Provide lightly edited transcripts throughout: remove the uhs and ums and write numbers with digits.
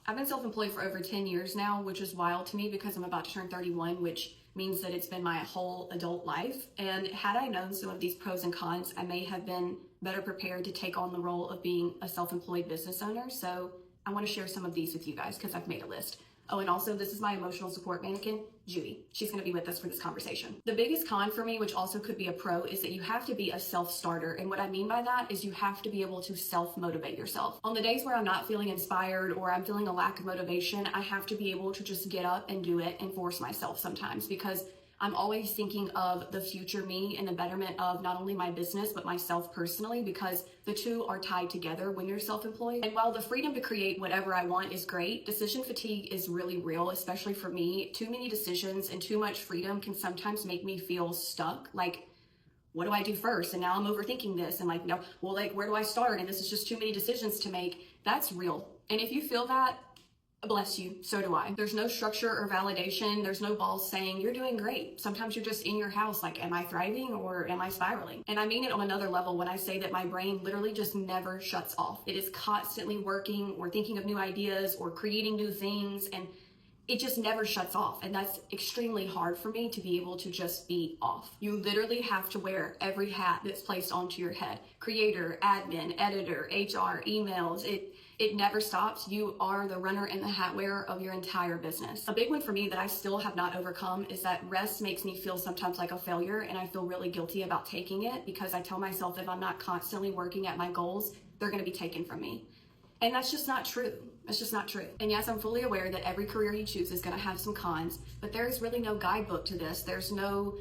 I've been self-employed for over 10 years now, which is wild to me because I'm about to turn 31, which means that it's been my whole adult life. And had I known some of these pros and cons, I may have been better prepared to take on the role of being a self-employed business owner. So I want to share some of these with you guys because I've made a list. Oh, and also this is my emotional support mannequin, Judy. She's going to be with us for this conversation. The biggest con for me, which also could be a pro, is that you have to be a self-starter. And what I mean by that is you have to be able to self-motivate yourself. On the days where I'm not feeling inspired or I'm feeling a lack of motivation, I have to be able to just get up and do it and force myself sometimes, because I'm always thinking of the future me and the betterment of not only my business, but myself personally, because the two are tied together when you're self-employed. And while the freedom to create whatever I want is great, decision fatigue is really real, especially for me. Too many decisions and too much freedom can sometimes make me feel stuck. Like, what do I do first? And now I'm overthinking this. And like, no, well, like, where do I start? And this is just too many decisions to make. That's real. And if you feel that, bless you, so do I. There's no structure or validation. There's no balls saying you're doing great. Sometimes you're just in your house like, am I thriving or am I spiraling? And I mean it on another level when I say that my brain literally just never shuts off. It is constantly working or thinking of new ideas or creating new things, and it just never shuts off. And that's extremely hard for me to be able to just be off. You literally have to wear every hat that's placed onto your head. Creator, admin, editor, HR, emails, it never stops. You are the runner and the hat wearer of your entire business. A big one for me that I still have not overcome is that rest makes me feel sometimes like a failure, and I feel really guilty about taking it because I tell myself if I'm not constantly working at my goals, they're gonna be taken from me. And that's just not true. It's just not true. And yes, I'm fully aware that every career you choose is gonna have some cons, but there's really no guidebook to this. There's no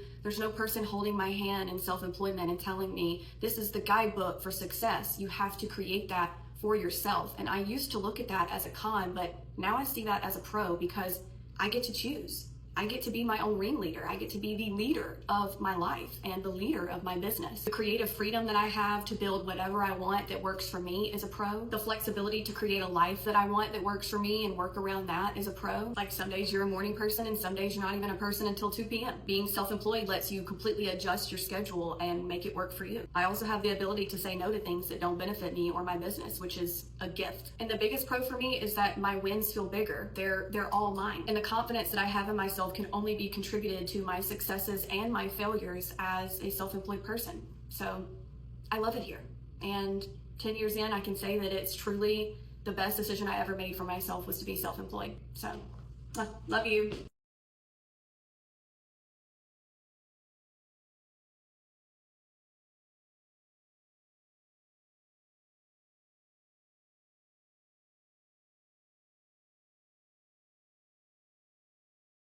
person holding my hand in self-employment and telling me this is the guidebook for success. You have to create that for yourself. And I used to look at that as a con, but now I see that as a pro because I get to choose. I get to be my own ringleader. I get to be the leader of my life and the leader of my business. The creative freedom that I have to build whatever I want that works for me is a pro. The flexibility to create a life that I want that works for me and work around that is a pro. Like some days you're a morning person and some days you're not even a person until 2 p.m. Being self-employed lets you completely adjust your schedule and make it work for you. I also have the ability to say no to things that don't benefit me or my business, which is a gift. And the biggest pro for me is that my wins feel bigger. They're all mine. And the confidence that I have in myself can only be contributed to my successes and my failures as a self-employed person. So I love it here. And 10 years in, I can say that it's truly the best decision I ever made for myself was to be self-employed. So love you.